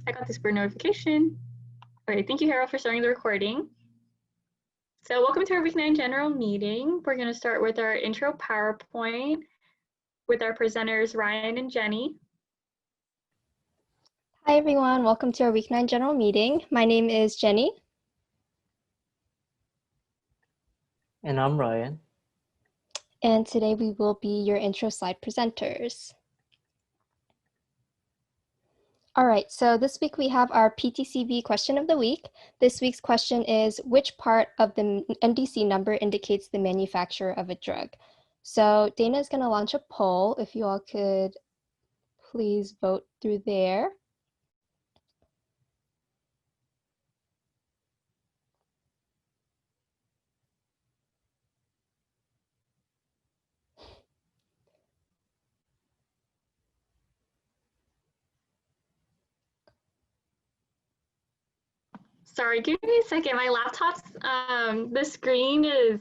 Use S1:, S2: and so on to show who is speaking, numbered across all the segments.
S1: I got this bird notification. Okay, thank you, Harold, for starting the recording. So welcome to our Week 9 general meeting. We're going to start with our intro PowerPoint with our presenters, Ryan and Jenny.
S2: Hi, everyone. Welcome to our Week 9 general meeting. My name is Jenny.
S3: And I'm Ryan.
S2: And today we will be your intro slide presenters. All right, so this week we have our PTCV question of the week. This week's question is, which part of the NDC number indicates the manufacturer of a drug? So Dana is going to launch a poll. If you all could please vote through there.
S1: Sorry, give me a second. My laptop's, the screen is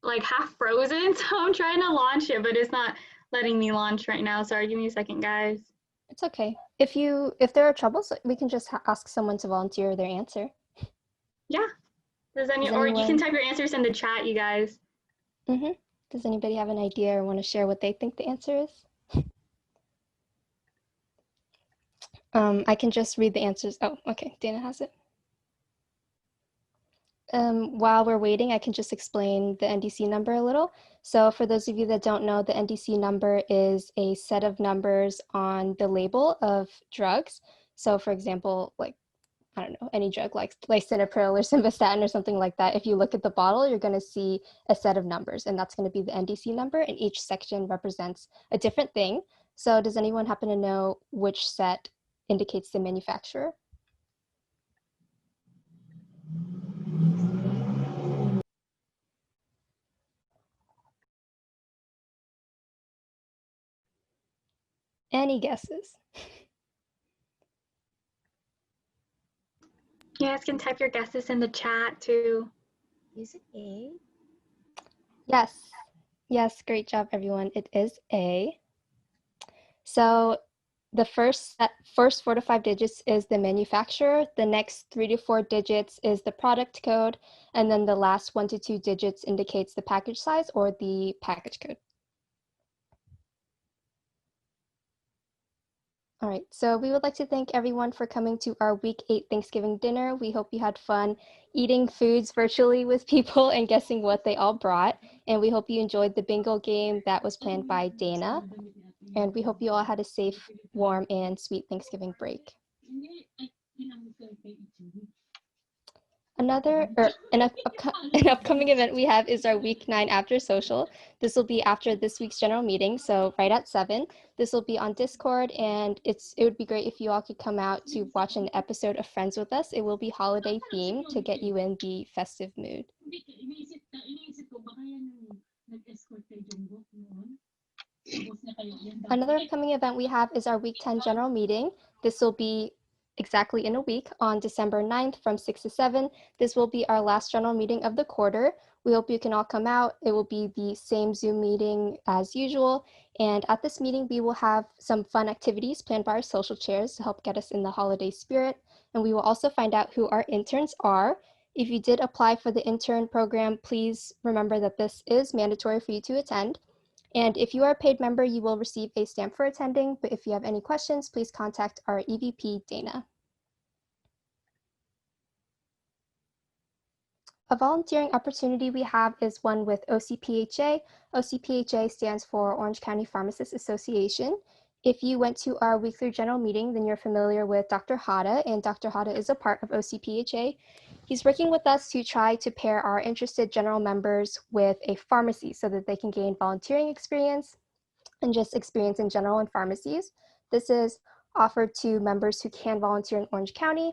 S1: like half frozen, so I'm trying to launch it, but it's not letting me launch right now. Sorry, give me a second, guys.
S2: It's okay. If there are troubles, we can just ask someone to volunteer their answer.
S1: Yeah. Or you can type your answers in the chat, you guys.
S2: Does anybody have an idea or want to share what they think the answer is? I can just read the answers. Oh, okay, Dana has it. While we're waiting, I can just explain the NDC number a little. So for those of you that don't know, the NDC number is a set of numbers on the label of drugs. So for example, like, I don't know, any drug like lisinopril or simvastatin or something like that. If you look at the bottle, you're going to see a set of numbers, and that's going to be the NDC number, and each section represents a different thing. So does anyone happen to know which set indicates the manufacturer? Any guesses?
S1: You guys can type your guesses in the chat too.
S4: Is it A?
S2: Yes, great job, everyone. It is A. So the first 4 to 5 digits is the manufacturer, the next 3 to 4 digits is the product code, and then the last 1 to 2 digits indicates the package size or the package code. All right, so we would like to thank everyone for coming to our Week 8 Thanksgiving dinner. We hope you had fun eating foods virtually with people and guessing what they all brought. And we hope you enjoyed the bingo game that was planned by Dana. And we hope you all had a safe, warm, and sweet Thanksgiving break. An upcoming event we have is our Week 9 After Social. This will be after this week's general meeting, so right at 7. This will be on Discord, and it would be great if you all could come out to watch an episode of Friends with us. It will be holiday themed to get you in the festive mood. Another upcoming event we have is our Week 10 general meeting. This will be exactly in a week on December 9th from 6 to 7. This will be our last general meeting of the quarter. We hope you can all come out. It will be the same Zoom meeting as usual. And at this meeting, we will have some fun activities planned by our social chairs to help get us in the holiday spirit. And we will also find out who our interns are. If you did apply for the intern program, please remember that this is mandatory for you to attend. And if you are a paid member, you will receive a stamp for attending, but if you have any questions, please contact our EVP, Dana. A volunteering opportunity we have is one with OCPHA. OCPHA stands for Orange County Pharmacists Association. If you went to our weekly general meeting, then you're familiar with Dr. Hada, and Dr. Hada is a part of OCPHA. He's working with us to try to pair our interested general members with a pharmacy so that they can gain volunteering experience and just experience in general in pharmacies. This is offered to members who can volunteer in Orange County.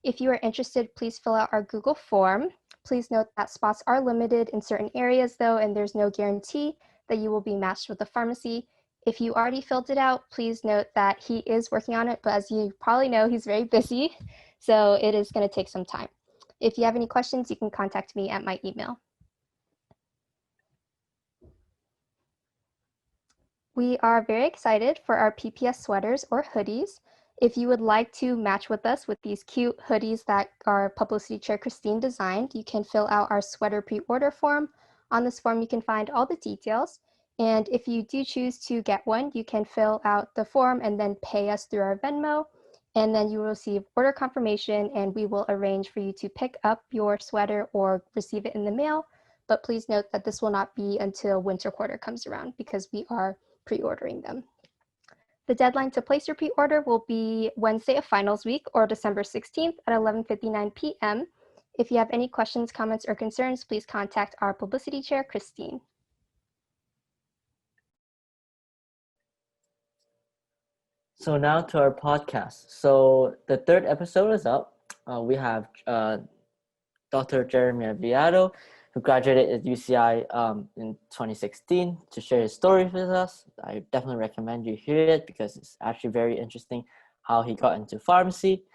S2: If you are interested, please fill out our Google form. Please note that spots are limited in certain areas though, and there's no guarantee that you will be matched with a pharmacy. If you already filled it out, please note that he is working on it, but as you probably know, he's very busy, so it is going to take some time. If you have any questions, you can contact me at my email. We are very excited for our PPS sweaters or hoodies. If you would like to match with us with these cute hoodies that our Publicity Chair Christine designed, you can fill out our sweater pre-order form. On this form, you can find all the details. And if you do choose to get one, you can fill out the form and then pay us through our Venmo. And then you will receive order confirmation, and we will arrange for you to pick up your sweater or receive it in the mail. But please note that this will not be until winter quarter comes around because we are pre-ordering them. The deadline to place your pre-order will be Wednesday of finals week, or December 16th at 11:59 p.m. If you have any questions, comments, or concerns, please contact our Publicity Chair, Christine.
S3: So now to our podcast. So the third episode is up. We have Dr. Jeremy Viado, who graduated at UCI in 2016, to share his story with us. I definitely recommend you hear it because it's actually very interesting how he got into pharmacy.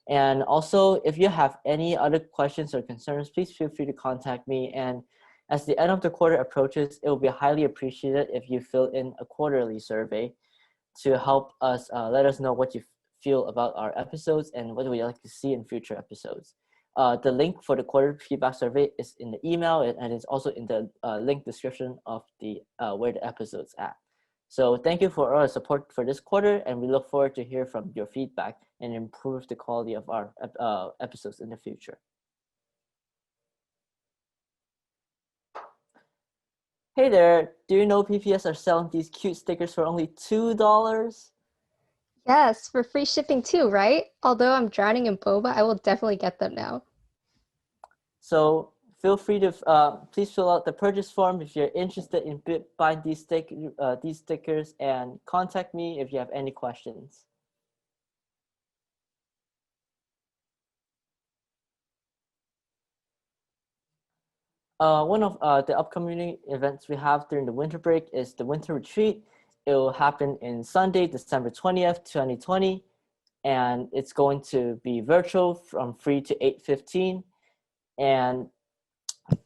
S3: And also, if you have any other questions or concerns, please feel free to contact me. And as the end of the quarter approaches, it will be highly appreciated if you fill in a quarterly survey to help us let us know what you feel about our episodes and what would you like to see in future episodes. The link for the quarter feedback survey is in the email, and it's also in the link description of the where the episode's at. So thank you for all the support for this quarter, and we look forward to hear from your feedback and improve the quality of our episodes in the future. Hey there, do you know PPS are selling these cute stickers for only $2?
S2: Yes, for free shipping too, right? Although I'm drowning in boba, I will definitely get them now.
S3: So feel free to please fill out the purchase form if you're interested in buying these stickers, and contact me if you have any questions. One of the upcoming events we have during the winter break is the winter retreat. It will happen in Sunday, December 20th, 2020, and it's going to be virtual from 3 to 8:15. And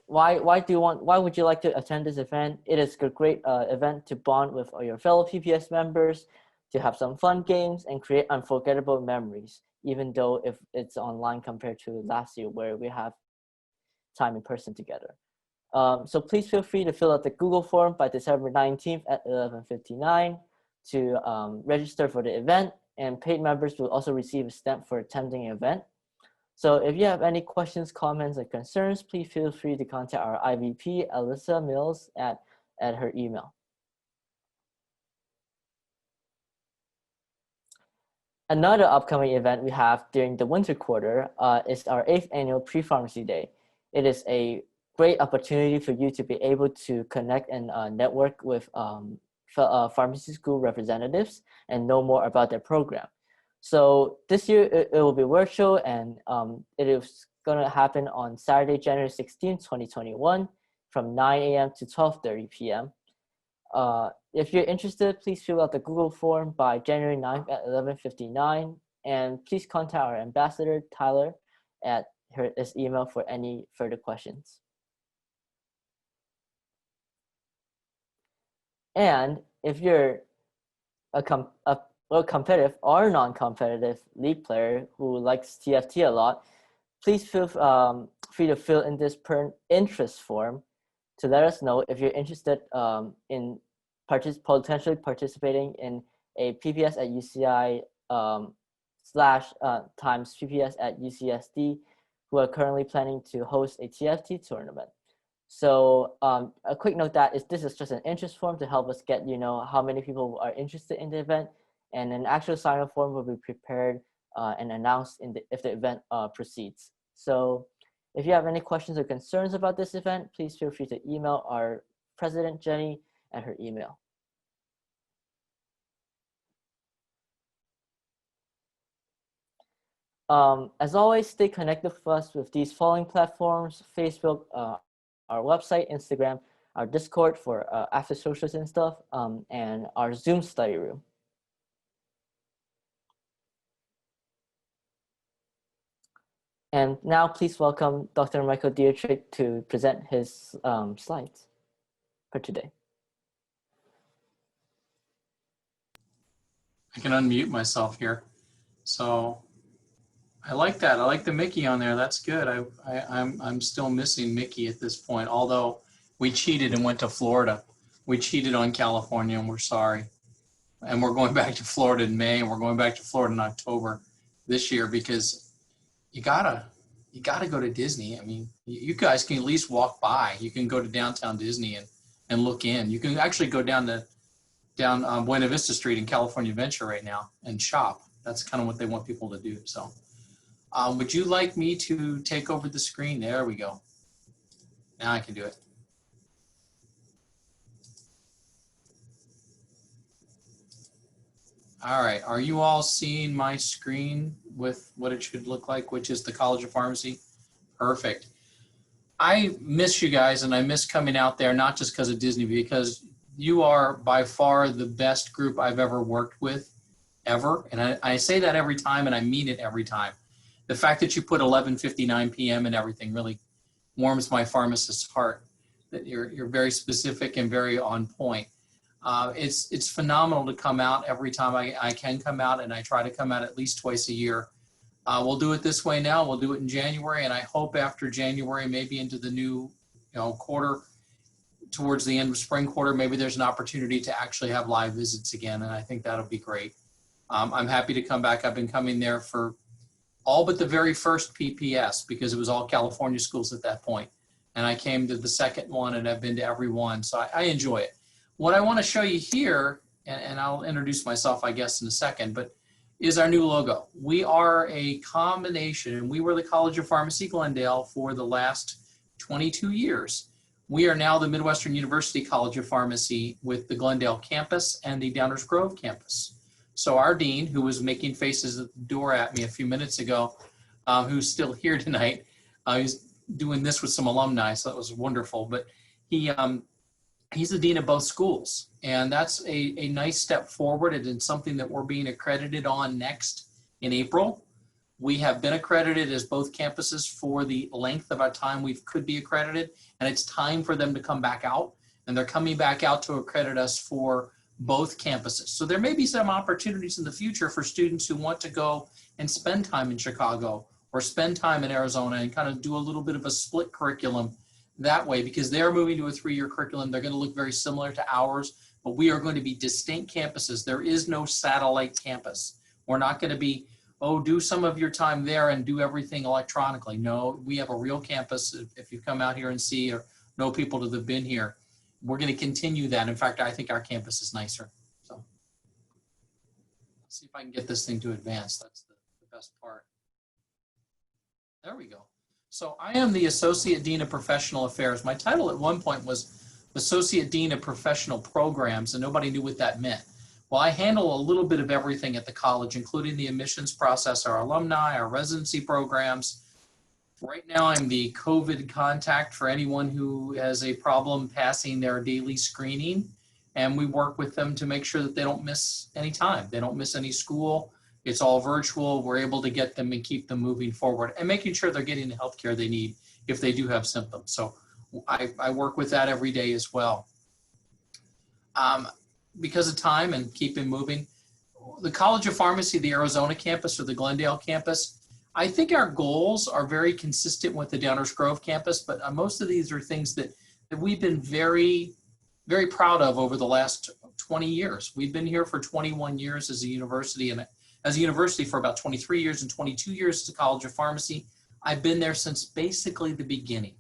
S3: why would you like to attend this event? It is a great event to bond with your fellow PPS members, to have some fun games and create unforgettable memories, even though if it's online compared to last year where we have time in person together. So please feel free to fill out the Google form by December 19th at 11:59 to register for the event, and paid members will also receive a stamp for attending the event. So if you have any questions, comments, or concerns, please feel free to contact our IVP, Alyssa Mills, at her email. Another upcoming event we have during the winter quarter is our 8th annual Pre-Pharmacy Day. It is a great opportunity for you to be able to connect and network with pharmacy school representatives and know more about their program. So this year it will be virtual, and it is going to happen on Saturday, January 16, 2021 from 9 a.m. to 12:30 p.m. If you're interested, please fill out the Google form by January 9th at 11:59, and please contact our ambassador, Tyler, at his email for any further questions. And if you're a competitive or non-competitive league player who likes TFT a lot, please feel free to fill in this interest form to let us know if you're interested in potentially participating in a PPS at UCI / times PPS at UCSD, who are currently planning to host a TFT tournament. So a quick note that this is just an interest form to help us get how many people are interested in the event, and an actual sign-up form will be prepared and announced if the event proceeds. So if you have any questions or concerns about this event, please feel free to email our president, Jenny, at her email. As always, stay connected with us with these following platforms: Facebook, our website, Instagram, our Discord for after socials and stuff, and our Zoom study room. And now please welcome Dr. Micheal Dietrich to present his slides for today.
S5: I can unmute myself here. So I like that. I like the Mickey on there. That's good. I'm still missing Mickey at this point, although we cheated and went to Florida. We cheated on California and we're sorry. And we're going back to Florida in May and we're going back to Florida in October this year because you gotta go to Disney. I mean, you guys can at least walk by. You can go to downtown Disney and look in. You can actually go down Buena Vista Street in California Adventure right now and shop. That's kind of what they want people to do. So would you like me to take over the screen? There we go. Now I can do it. All right, are you all seeing my screen with what it should look like, which is the College of Pharmacy? Perfect. I miss you guys and I miss coming out there, not just because of Disney, because you are by far the best group I've ever worked with, ever. And I say that every time and I mean it every time. The fact that you put 11:59 p.m. and everything really warms my pharmacist's heart, that you're very specific and very on point. It's phenomenal to come out every time I can come out, and I try to come out at least twice a year. We'll do it this way now. We'll do it in January, and I hope after January, maybe into the new quarter, towards the end of spring quarter, maybe there's an opportunity to actually have live visits again, and I think that'll be great. I'm happy to come back. I've been coming there for all but the very first PPS because it was all California schools at that point. And I came to the second one, and I've been to every one, so I enjoy it. What I want to show you here, and I'll introduce myself, I guess, in a second, but is our new logo. We are a combination, and we were the College of Pharmacy Glendale for the last 22 years. We are now the Midwestern University College of Pharmacy with the Glendale campus and the Downers Grove campus. So our dean, who was making faces at the door at me a few minutes ago, who's still here tonight, he's doing this with some alumni, so that was wonderful, but he's the dean of both schools, and that's a nice step forward. It is something that we're being accredited on next in April. We have been accredited as both campuses for the length of our time we could be accredited, and it's time for them to come back out, and they're coming back out to accredit us for both campuses. So there may be some opportunities in the future for students who want to go and spend time in Chicago or spend time in Arizona and kind of do a little bit of a split curriculum that way, because they're moving to a 3-year curriculum. They're going to look very similar to ours, but we are going to be distinct campuses. There is no satellite campus. We're not going to be, oh, do some of your time there and do everything electronically. No, we have a real campus. If you come out here and see or know people that have been here, we're going to continue that. In fact, I think our campus is nicer. So let's see if I can get this thing to advance. That's the best part. There we go. So I am the Associate Dean of Professional Affairs. My title at one point was Associate Dean of Professional Programs, and nobody knew what that meant. Well, I handle a little bit of everything at the college, including the admissions process, our alumni, our residency programs. Right now, I'm the COVID contact for anyone who has a problem passing their daily screening, and we work with them to make sure that they don't miss any time. They don't miss any school. It's all virtual. We're able to get them and keep them moving forward and making sure they're getting the health care they need if they do have symptoms. So I work with that every day as well. Because of time and keeping moving, the College of Pharmacy, the Arizona campus or the Glendale campus, I think our goals are very consistent with the Downers Grove campus, but most of these are things that we've been very, very proud of over the last 20 years. We've been here for 21 years as a university, and as a university for about 23 years and 22 years as a College of Pharmacy. I've been there since basically the beginning.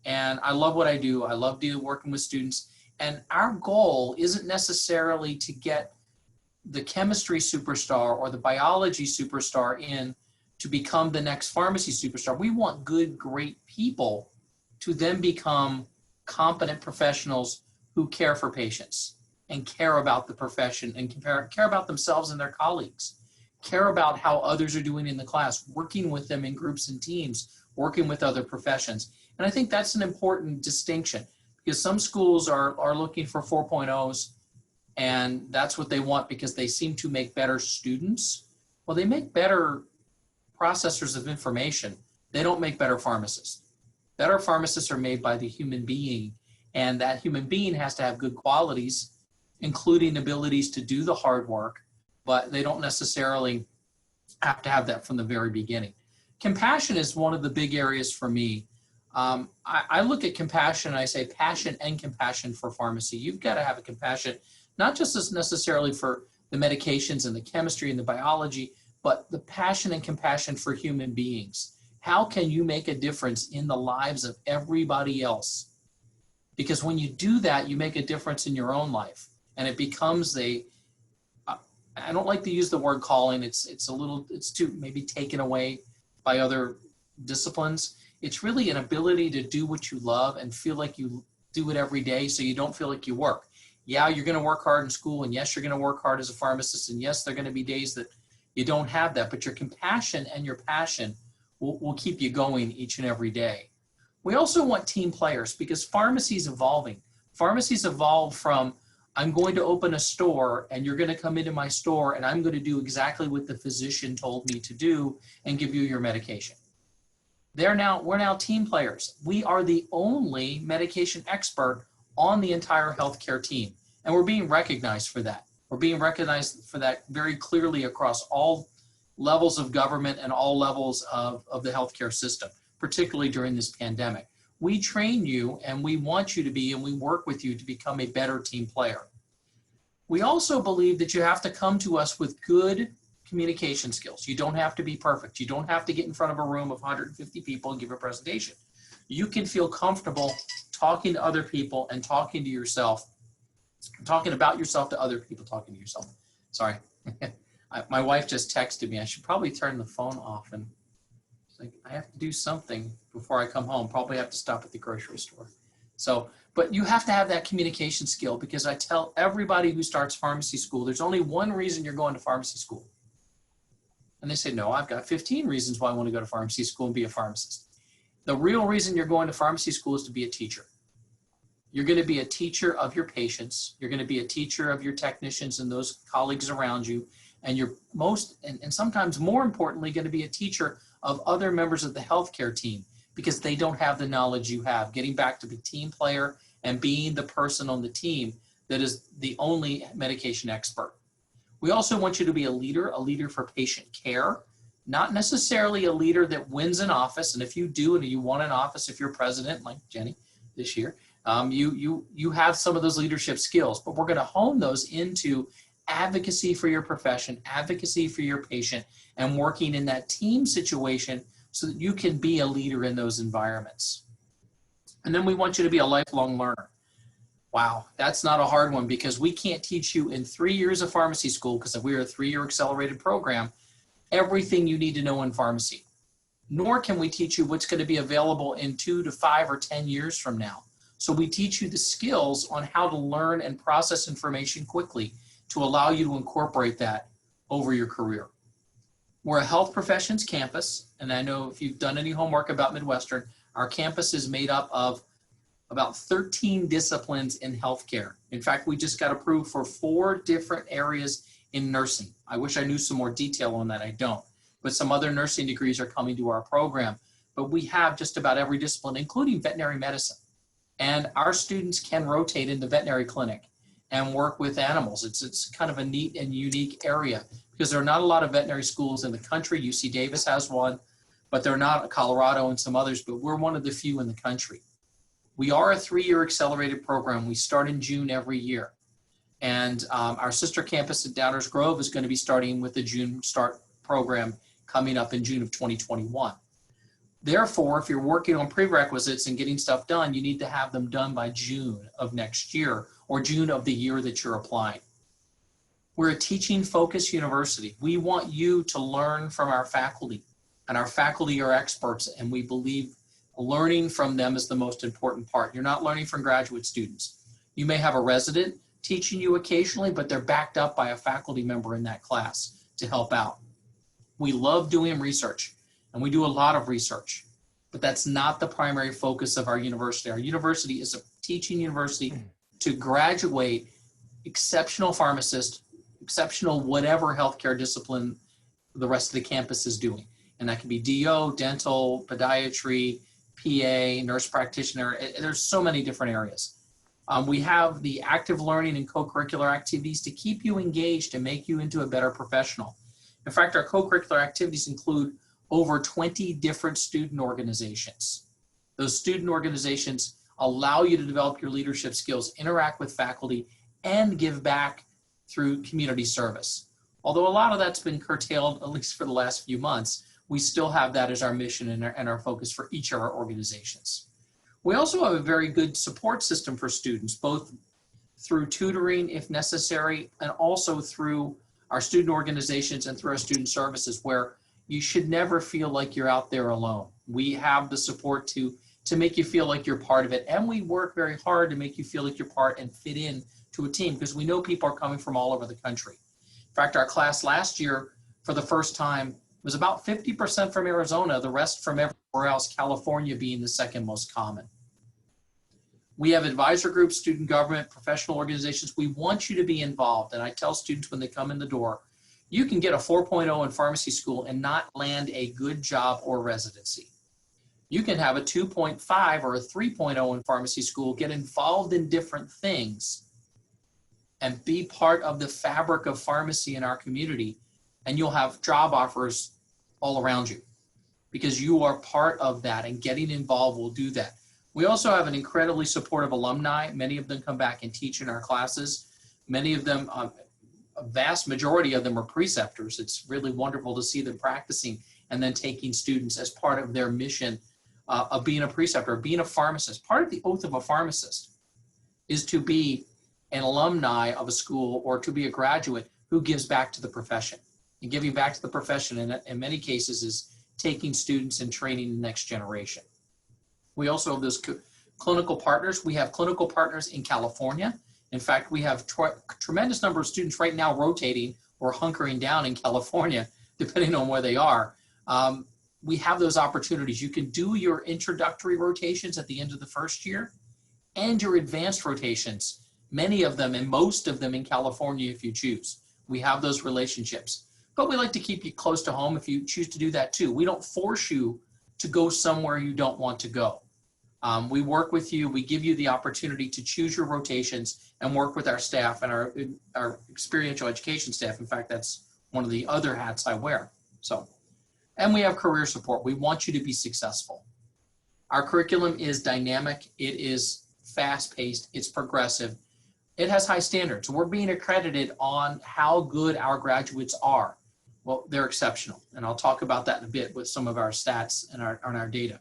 S5: And I love what I do. I love working with students. And our goal isn't necessarily to get the chemistry superstar or the biology superstar in to become the next pharmacy superstar. We want good, great people to then become competent professionals who care for patients and care about the profession and care about themselves and their colleagues, care about how others are doing in the class, working with them in groups and teams, working with other professions. And I think that's an important distinction, because some schools are looking for 4.0s, and that's what they want because they seem to make better students. Well, they make better processors of information. They don't make better pharmacists. Better pharmacists are made by the human being, and that human being has to have good qualities, including abilities to do the hard work, but they don't necessarily have to have that from the very beginning. Compassion is one of the big areas for me. I look at compassion and I say passion and compassion for pharmacy. You've got to have a compassion, not just as necessarily for the medications and the chemistry and the biology, but the passion and compassion for human beings. How can you make a difference in the lives of everybody else? Because when you do that, you make a difference in your own life, and it becomes I don't like to use the word calling. It's too maybe taken away by other disciplines. It's really an ability to do what you love and feel like you do it every day, so you don't feel like you work. Yeah, you're going to work hard in school, and yes, you're going to work hard as a pharmacist, and yes, there are going to be days that you don't have that, but your compassion and your passion will keep you going each and every day. We also want team players, because pharmacy is evolving. Pharmacy's evolved from, I'm going to open a store and you're going to come into my store and I'm going to do exactly what the physician told me to do and give you your medication. We're now team players. We are the only medication expert on the entire healthcare team, and we're being recognized for that. We're being recognized for that very clearly across all levels of government and all levels of the healthcare system, particularly during this pandemic. We train you, and we want you to be, and we work with you to become a better team player. We also believe that you have to come to us with good communication skills. You don't have to be perfect. You don't have to get in front of a room of 150 people and give a presentation. You can feel comfortable talking to other people and talking to yourself, talking about yourself to other people, talking to yourself. Sorry. My wife just texted me. I should probably turn the phone off, and it's like, I have to do something before I come home. Probably have to stop at the grocery store. So, but you have to have that communication skill, because I tell everybody who starts pharmacy school, there's only one reason you're going to pharmacy school. And they say, no, I've got 15 reasons why I want to go to pharmacy school and be a pharmacist. The real reason you're going to pharmacy school is to be a teacher. You're going to be a teacher of your patients. You're going to be a teacher of your technicians and those colleagues around you. And you're and sometimes more importantly, going to be a teacher of other members of the healthcare team, because they don't have the knowledge you have. Getting back to the team player and being the person on the team that is the only medication expert. We also want you to be a leader for patient care, not necessarily a leader that wins an office. And if you do, and you won an office, if you're president, like Jenny this year, you have some of those leadership skills, but we're going to hone those into advocacy for your profession, advocacy for your patient, and working in that team situation so that you can be a leader in those environments. And then we want you to be a lifelong learner. Wow, that's not a hard one, because we can't teach you in 3 years of pharmacy school, because we're a 3-year accelerated program, everything you need to know in pharmacy. Nor can we teach you what's going to be available in 2 to 5 or 10 years from now. So we teach you the skills on how to learn and process information quickly to allow you to incorporate that over your career. We're a health professions campus, and I know if you've done any homework about Midwestern, our campus is made up of about 13 disciplines in healthcare. In fact, we just got approved for 4 different areas in nursing. I wish I knew some more detail on that, I don't. But some other nursing degrees are coming to our program. But we have just about every discipline, including veterinary medicine. And our students can rotate in the veterinary clinic and work with animals. It's kind of a neat and unique area, because there are not a lot of veterinary schools in the country. UC Davis has one, but they're not Colorado and some others, but we're one of the few in the country. We are a 3-year accelerated program. We start in June every year. And our sister campus at Downers Grove is going to be starting with the June start program coming up in June of 2021. Therefore, if you're working on prerequisites and getting stuff done, you need to have them done by June of next year, or June of the year that you're applying. We're a teaching-focused university. We want you to learn from our faculty, and our faculty are experts, and we believe learning from them is the most important part. You're not learning from graduate students. You may have a resident teaching you occasionally, but they're backed up by a faculty member in that class to help out. We love doing research, and we do a lot of research, but that's not the primary focus of our university. Our university is a teaching university to graduate exceptional pharmacists, exceptional whatever healthcare discipline the rest of the campus is doing. And that can be DO, dental, podiatry, PA, nurse practitioner. There's so many different areas. We have the active learning and co-curricular activities to keep you engaged and make you into a better professional. In fact, our co-curricular activities include over 20 different student organizations. Those student organizations allow you to develop your leadership skills, interact with faculty, and give back through community service. Although a lot of that's been curtailed, at least for the last few months, we still have that as our mission and our focus for each of our organizations. We also have a very good support system for students, both through tutoring if necessary, and also through our student organizations and through our student services, where you should never feel like you're out there alone. We have the support to make you feel like you're part of it, and we work very hard to make you feel like you're part and fit in to a team, because we know people are coming from all over the country. In fact, our class last year, for the first time, was about 50% from Arizona, the rest from everywhere else, California being the second most common. We have advisor groups, student government, professional organizations. We want you to be involved. And I tell students when they come in the door, you can get a 4.0 in pharmacy school and not land a good job or residency. You can have a 2.5 or a 3.0 in pharmacy school, get involved in different things, and be part of the fabric of pharmacy in our community, and you'll have job offers all around you because you are part of that, and getting involved will do that. We also have an incredibly supportive alumni. Many of them come back and teach in our classes. Many of them, a vast majority of them are preceptors. It's really wonderful to see them practicing and then taking students as part of their mission of being a preceptor, being a pharmacist. Part of the oath of a pharmacist is to be an alumni of a school or to be a graduate who gives back to the profession. And giving back to the profession in many cases is taking students and training the next generation. We also have those clinical partners. We have clinical partners in California. In fact, we have tremendous number of students right now rotating or hunkering down in California, depending on where they are. We have those opportunities. You can do your introductory rotations at the end of the first year and your advanced rotations, many of them and most of them in California if you choose. We have those relationships. But we like to keep you close to home if you choose to do that too. We don't force you to go somewhere you don't want to go. We work with you. We give you the opportunity to choose your rotations and work with our staff and our experiential education staff. In fact, that's one of the other hats I wear. And we have career support. We want you to be successful. Our curriculum is dynamic. It is fast-paced. It's progressive. It has high standards. We're being accredited on how good our graduates are. Well, they're exceptional. And I'll talk about that in a bit with some of our stats and our data.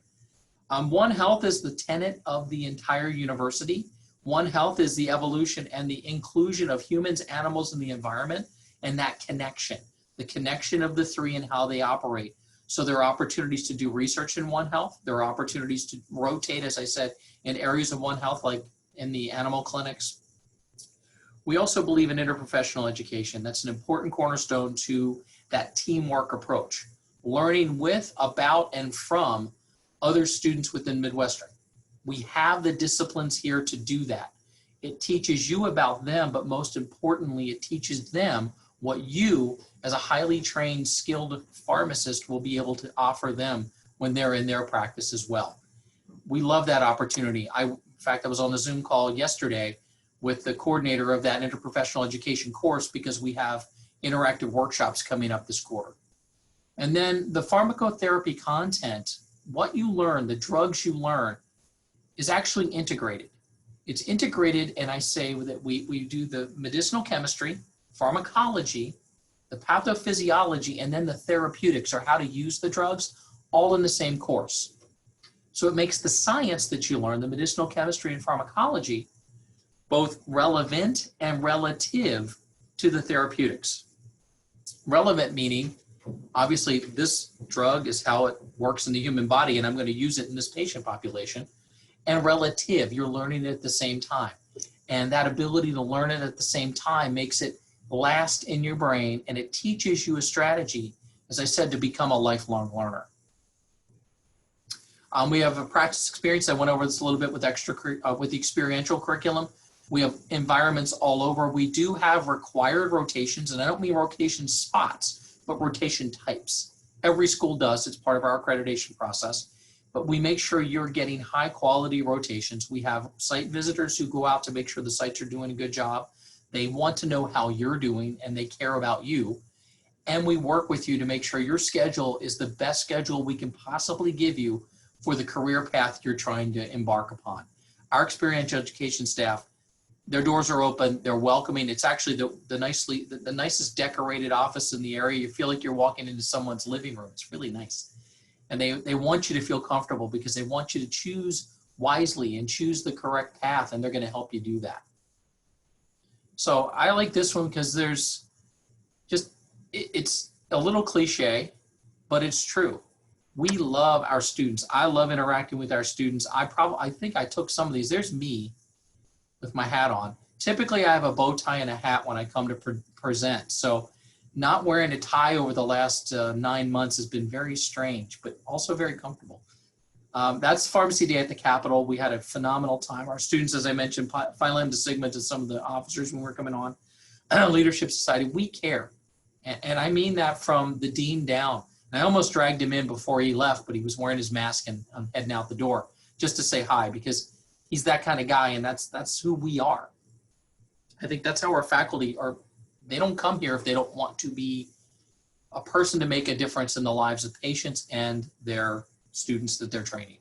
S5: One Health is the tenet of the entire university. One Health is the evolution and the inclusion of humans, animals, and the environment, and that connection, the connection of the three and how they operate. So there are opportunities to do research in One Health. There are opportunities to rotate, as I said, in areas of One Health, like in the animal clinics. We also believe in interprofessional education. That's an important cornerstone to that teamwork approach. Learning with, about, and from other students within Midwestern. We have the disciplines here to do that. It teaches you about them, but most importantly, it teaches them what you, as a highly trained, skilled pharmacist, will be able to offer them when they're in their practice as well. We love that opportunity. In fact, I was on a Zoom call yesterday with the coordinator of that interprofessional education course because we have interactive workshops coming up this quarter. And then the pharmacotherapy content, what you learn, the drugs you learn, is actually integrated. It's integrated, and I say that we do the medicinal chemistry, pharmacology, the pathophysiology, and then the therapeutics, or how to use the drugs, all in the same course. So it makes the science that you learn, the medicinal chemistry and pharmacology, both relevant and relative to the therapeutics. Relevant meaning, obviously, this drug is how it works in the human body, and I'm going to use it in this patient population. And relative, you're learning it at the same time. And that ability to learn it at the same time makes it last in your brain, and it teaches you a strategy, as I said, to become a lifelong learner. We have a practice experience. I went over this a little bit with the experiential curriculum. We have environments all over. We do have required rotations, and I don't mean rotation spots, but rotation types. Every school does. It's part of our accreditation process. But we make sure you're getting high quality rotations. We have site visitors who go out to make sure the sites are doing a good job. They want to know how you're doing, and they care about you. and we work with you to make sure your schedule is the best schedule we can possibly give you for the career path you're trying to embark upon. Our experiential education staff, their doors are open, they're welcoming. It's actually the nicest decorated office in the area. You feel like you're walking into someone's living room. It's really nice. And they want you to feel comfortable because they want you to choose wisely and choose the correct path, and they're going to help you do that. So I like this one because it's a little cliche, but it's true. We love our students. I love interacting with our students. I think I took some of these. There's me with my hat on. Typically I have a bow tie and a hat when I come to present. So not wearing a tie over the last 9 months has been very strange, but also very comfortable. That's Pharmacy Day at the Capitol. We had a phenomenal time. Our students, as I mentioned, Phi Lambda Sigma to some of the officers when we're coming on, Leadership Society, we care. And I mean that from the dean down. And I almost dragged him in before he left, but he was wearing his mask and I'm heading out the door just to say hi because he's that kind of guy, and that's who we are. I think that's how our faculty are. They don't come here if they don't want to be a person to make a difference in the lives of patients and their students that they're training.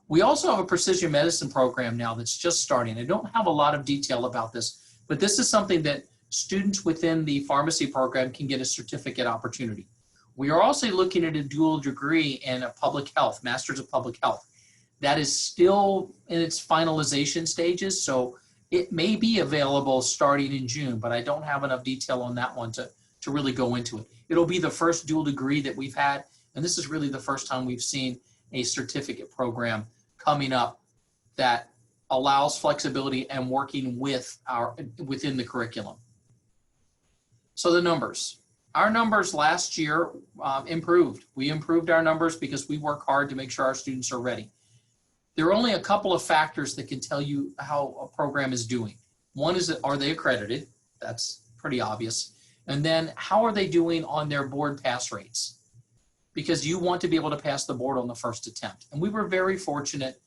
S5: We also have a precision medicine program now that's just starting. I don't have a lot of detail about this, but this is something that students within the pharmacy program can get a certificate opportunity. We are also looking at a dual degree in public health, Masters of Public Health. That is still in its finalization stages, so it may be available starting in June, but I don't have enough detail on that one to really go into it. It'll be the first dual degree that we've had, and this is really the first time we've seen a certificate program coming up that allows flexibility and working within the curriculum. So the numbers. Our numbers last year improved. We improved our numbers because we work hard to make sure our students are ready. There are only a couple of factors that can tell you how a program is doing. One is, are they accredited? That's pretty obvious. And then how are they doing on their board pass rates? Because you want to be able to pass the board on the first attempt. And we were very fortunate.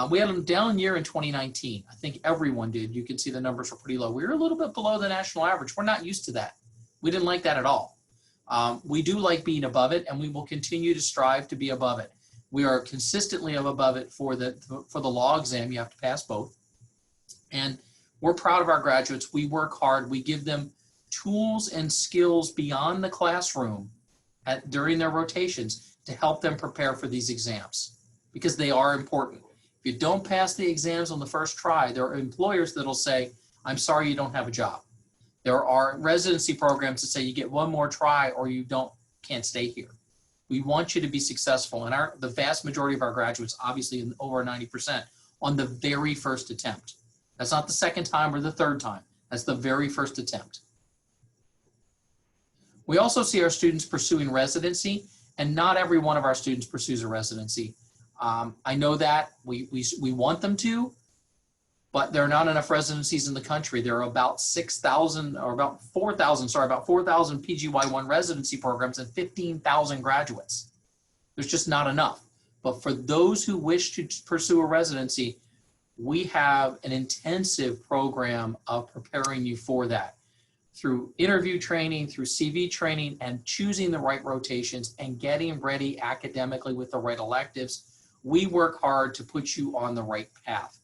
S5: We had a down year in 2019. I think everyone did. You can see the numbers were pretty low. We were a little bit below the national average. We're not used to that. We didn't like that at all. We do like being above it, and we will continue to strive to be above it. We are consistently above it for the law exam. You have to pass both. And we're proud of our graduates. We work hard. We give them tools and skills beyond the classroom during their rotations to help them prepare for these exams because they are important. If you don't pass the exams on the first try, there are employers that'll say, I'm sorry you don't have a job. There are residency programs that say you get one more try or you can't stay here. We want you to be successful, and the vast majority of our graduates, obviously over 90%, on the very first attempt. That's not the second time or the third time. That's the very first attempt. We also see our students pursuing residency, and not every one of our students pursues a residency. I know that we want them to, but there are not enough residencies in the country. There are about 4,000 PGY1 residency programs and 15,000 graduates. There's just not enough. But for those who wish to pursue a residency, we have an intensive program of preparing you for that through interview training, through CV training, and choosing the right rotations and getting ready academically with the right electives. We work hard to put you on the right path.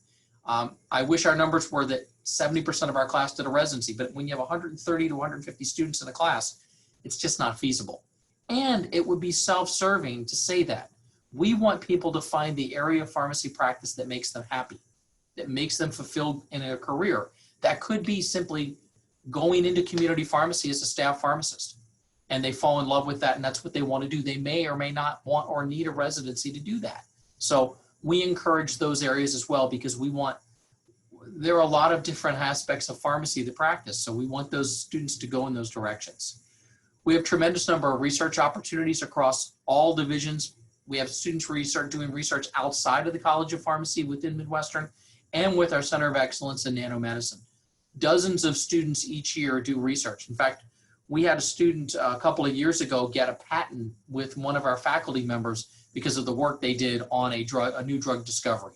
S5: I wish our numbers were that 70% of our class did a residency, but when you have 130 to 150 students in a class, it's just not feasible. And it would be self-serving to say that. We want people to find the area of pharmacy practice that makes them happy, that makes them fulfilled in a career. That could be simply going into community pharmacy as a staff pharmacist, and they fall in love with that, and that's what they want to do. They may or may not want or need a residency to do that. So we encourage those areas as well because there are a lot of different aspects of pharmacy to practice, so we want those students to go in those directions. We have a tremendous number of research opportunities across all divisions. We have students doing research outside of the College of Pharmacy within Midwestern and with our Center of Excellence in Nanomedicine. Dozens of students each year do research. In fact, we had a student a couple of years ago get a patent with one of our faculty members because of the work they did on a new drug discovery.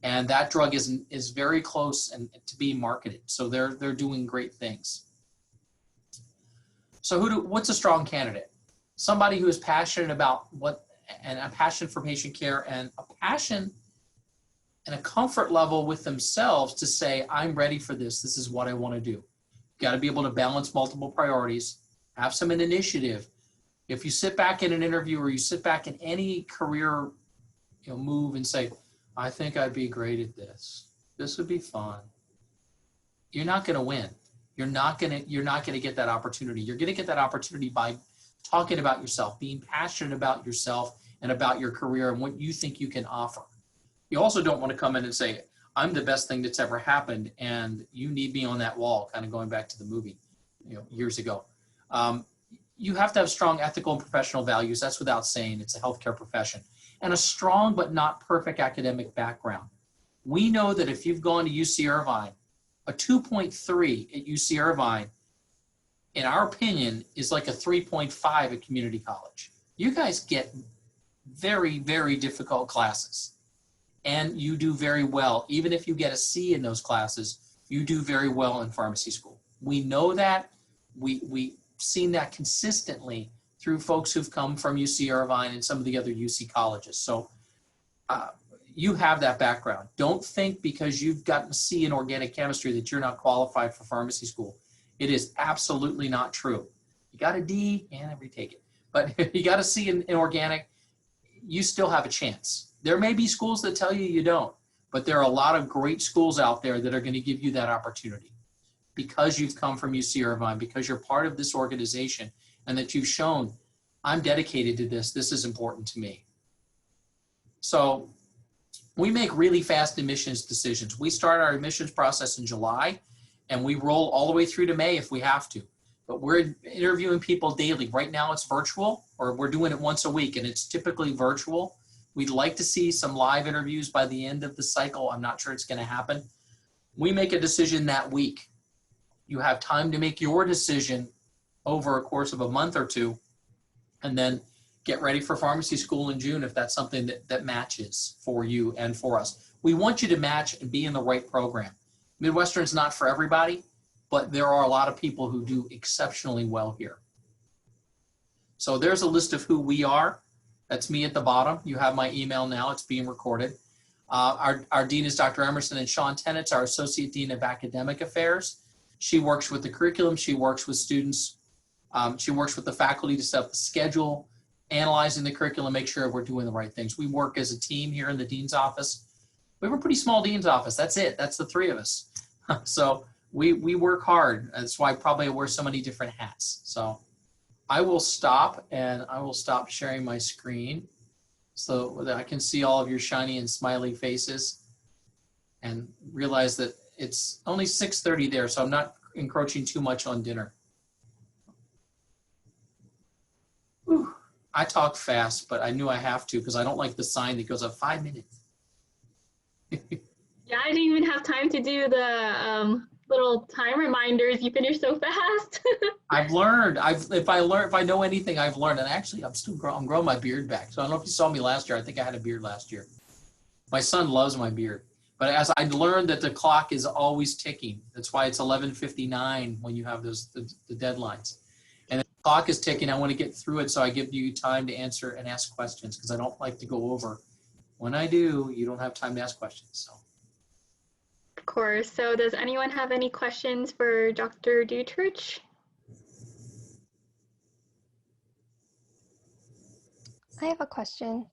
S5: And that drug is very close and to being marketed. So they're doing great things. So what's a strong candidate? Somebody who is passionate about and a passion for patient care and a passion and a comfort level with themselves to say, I'm ready for this. This is what I want to do. You got to be able to balance multiple priorities, have some initiative. If you sit back in an interview or you sit back in any career, move and say, I think I'd be great at this. This would be fun. You're not going to win. You're not going to get that opportunity. You're going to get that opportunity by talking about yourself, being passionate about yourself and about your career and what you think you can offer. You also don't want to come in and say, I'm the best thing that's ever happened and you need me on that wall, kind of going back to the movie, years ago. You have to have strong ethical and professional values. That's without saying. It's a healthcare profession. And a strong but not perfect academic background. We know that if you've gone to UC Irvine, a 2.3 at UC Irvine, in our opinion, is like a 3.5 at community college. You guys get very, very difficult classes. And you do very well. Even if you get a C in those classes, you do very well in pharmacy school. We know that. We've seen that consistently through folks who've come from UC Irvine and some of the other UC colleges. So you have that background. Don't think because you've gotten a C in organic chemistry that you're not qualified for pharmacy school. It is absolutely not true. You got a D, and I retake it. But you got a C in organic, you still have a chance. There may be schools that tell you don't, but there are a lot of great schools out there that are going to give you that opportunity because you've come from UC Irvine, because you're part of this organization, and that you've shown, I'm dedicated to this. This is important to me. So we make really fast admissions decisions. We start our admissions process in July, and we roll all the way through to May if we have to. But we're interviewing people daily. Right now it's virtual, or we're doing it once a week, and it's typically virtual. We'd like to see some live interviews by the end of the cycle. I'm not sure it's going to happen. We make a decision that week. You have time to make your decision over a course of a month or two, and then get ready for pharmacy school in June if that's something that matches for you and for us. We want you to match and be in the right program. Midwestern's not for everybody, but there are a lot of people who do exceptionally well here. So there's a list of who we are. That's me at the bottom. You have my email now. It's being recorded. Our dean is Dr. Emerson, and Sean Tennett's our associate dean of academic affairs. She works with the curriculum. She works with students. She works with the faculty to set up the schedule, analyzing the curriculum, make sure we're doing the right things. We work as a team here in the dean's office. We have a pretty small dean's office. That's it. That's the three of us. So we work hard. That's why probably I wear so many different hats. So I will stop, and I will stop sharing my screen so that I can see all of your shiny and smiley faces and realize that it's only 6:30 there, so I'm not encroaching too much on dinner. Whew. I talk fast, but I knew I have to because I don't like the sign that goes up 5 minutes.
S1: Yeah, I didn't even have time to do the little time reminders. You finished so fast.
S5: I've learned. If I know anything, I've learned. And actually, I'm growing my beard back. So I don't know if you saw me last year. I think I had a beard last year. My son loves my beard. But as I learned that the clock is always ticking. That's why it's 11:59 when you have the deadlines. And the clock is ticking. I want to get through it, so I give you time to answer and ask questions because I don't like to go over. When I do, you don't have time to ask questions. So.
S1: Of course. So does anyone have any questions for Dr. Dietrich?
S2: I have a question.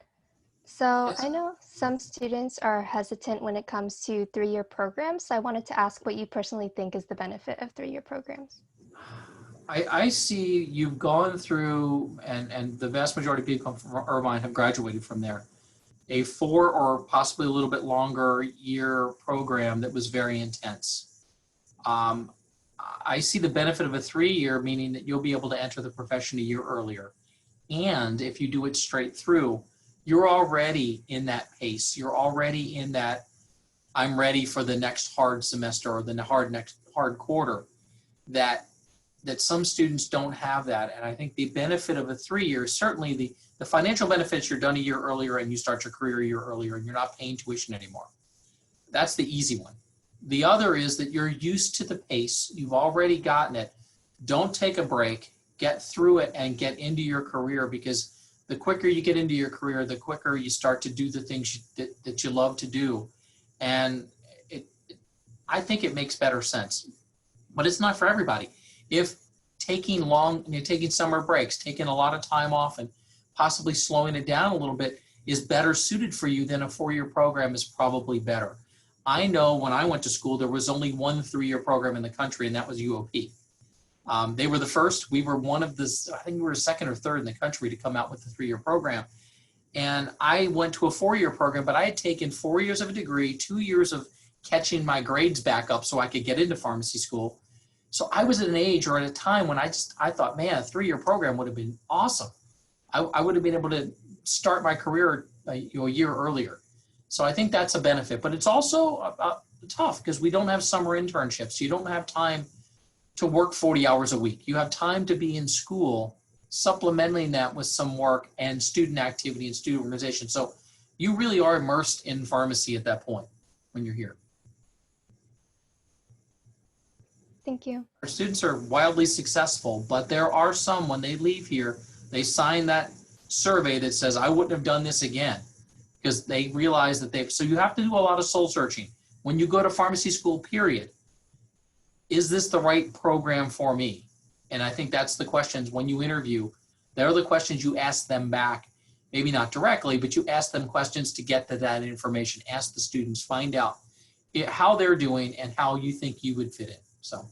S2: So
S5: Yes.
S2: I know some students are hesitant when it comes to three-year programs. So I wanted to ask what you personally think is the benefit of three-year programs.
S5: I see you've gone through, and the vast majority of people from Irvine have graduated from there, a 4 or possibly a little bit longer year program that was very intense. I see the benefit of a 3-year, meaning that you'll be able to enter the profession a year earlier. And if you do it straight through, you're already in that pace. You're already in that, I'm ready for the next hard semester or the next hard quarter, that some students don't have that. And I think the benefit of a 3-year, certainly the financial benefits, you're done a year earlier and you start your career a year earlier and you're not paying tuition anymore. That's the easy one. The other is that you're used to the pace. You've already gotten it. Don't take a break. get through it and get into your career, because the quicker you get into your career, the quicker you start to do the things that you love to do. And I think it makes better sense, but it's not for everybody. If taking summer breaks, taking a lot of time off and possibly slowing it down a little bit is better suited for you, then a 4-year program is probably better. I know when I went to school, there was only one 3-year program in the country, and that was UOP. They were the first. We were one of the, I think we were second or third in the country to come out with a 3-year program. And I went to a 4-year program, but I had taken 4 years of a degree, 2 years of catching my grades back up so I could get into pharmacy school. So I was at an age or at a time when I thought, man, a 3-year program would have been awesome. I would have been able to start my career a year earlier. So I think that's a benefit, but it's also tough because we don't have summer internships. You don't have time to work 40 hours a week. You have time to be in school, supplementing that with some work and student activity and student organization. So you really are immersed in pharmacy at that point when you're here.
S2: Thank you.
S5: Our students are wildly successful, but there are some, when they leave here, they sign that survey that says, I wouldn't have done this again, because they realize that so you have to do a lot of soul searching. When you go to pharmacy school, period, is this the right program for me? And I think that's the questions when you interview. They're the questions you ask them back, maybe not directly, but you ask them questions to get to that information. Ask the students, find out how they're doing and how you think you would fit in. So.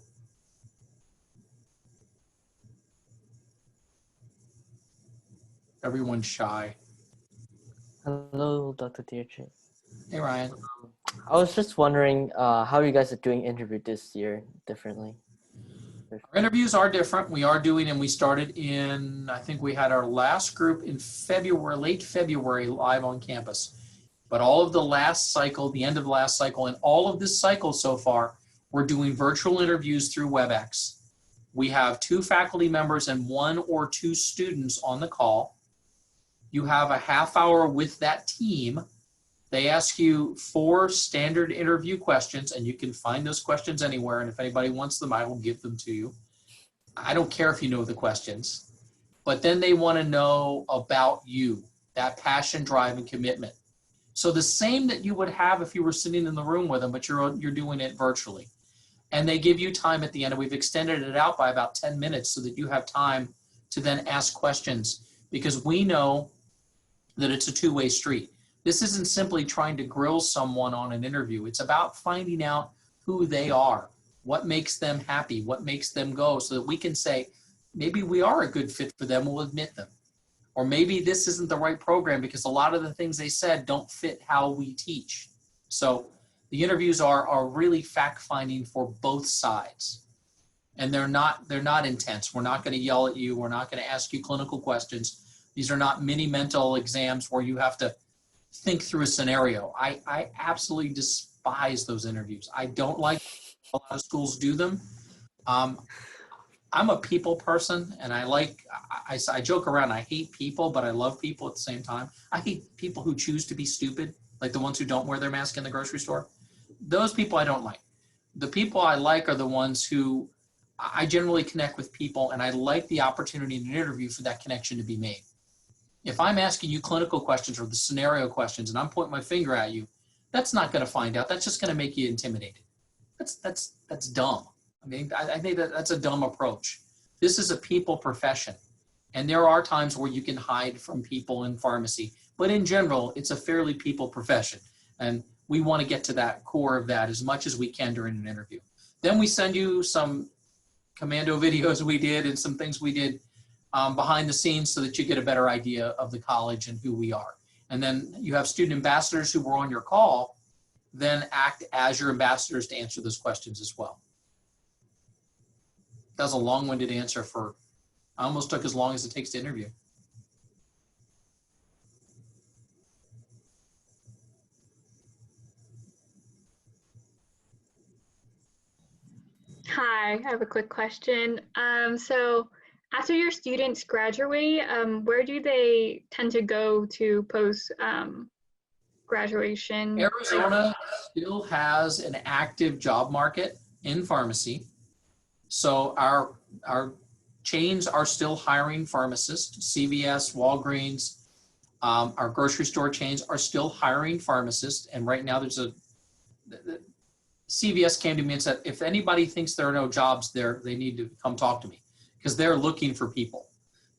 S5: Everyone's shy.
S3: Hello, Dr. Dietrich.
S5: Hey, Ryan.
S3: I was just wondering how you guys are doing interview this year differently.
S5: Our interviews are different. We are doing, and we started in, I think we had our last group in February, late February, live on campus. But all of the last cycle, the end of the last cycle, and all of this cycle so far, we're doing virtual interviews through WebEx. We have 2 faculty members and 1 or 2 students on the call. You have a half hour with that team. They ask you 4 standard interview questions, and you can find those questions anywhere. And if anybody wants them, I will give them to you. I don't care if you know the questions, but then they want to know about you, that passion, drive, and commitment. So the same that you would have if you were sitting in the room with them, but you're doing it virtually. And they give you time at the end, and we've extended it out by about 10 minutes so that you have time to then ask questions, because we know that it's a 2-way street. This isn't simply trying to grill someone on an interview. It's about finding out who they are, what makes them happy, what makes them go, so that we can say, maybe we are a good fit for them, we'll admit them. Or maybe this isn't the right program because a lot of the things they said don't fit how we teach. So the interviews are really fact-finding for both sides. And they're not intense. We're not going to yell at you. We're not going to ask you clinical questions. These are not mini mental exams where you have to think through a scenario. I absolutely despise those interviews. I don't like a lot of schools do them. I'm a people person, and I joke around. I hate people, but I love people at the same time. I hate people who choose to be stupid, like the ones who don't wear their mask in the grocery store. Those people I don't like. The people I like are the ones who I generally connect with people, and I like the opportunity in an interview for that connection to be made. If I'm asking you clinical questions or the scenario questions and I'm pointing my finger at you, that's not going to find out. That's just going to make you intimidated. That's dumb. I mean, I think that's a dumb approach. This is a people profession. And there are times where you can hide from people in pharmacy, but in general, it's a fairly people profession. And we want to get to that core of that as much as we can during an interview. Then we send you some commando videos we did and some things we did behind the scenes so that you get a better idea of the college and who we are. And then you have student ambassadors who were on your call, then act as your ambassadors to answer those questions as well. That was a long-winded answer I almost took as long as it takes to interview.
S1: Hi, I have a quick question. So after your students graduate, where do they tend to go to post graduation?
S5: Arizona still has an active job market in pharmacy. So our chains are still hiring pharmacists. CVS, Walgreens, our grocery store chains are still hiring pharmacists. And right now there's CVS came to me and said, if anybody thinks there are no jobs there, they need to come talk to me because they're looking for people.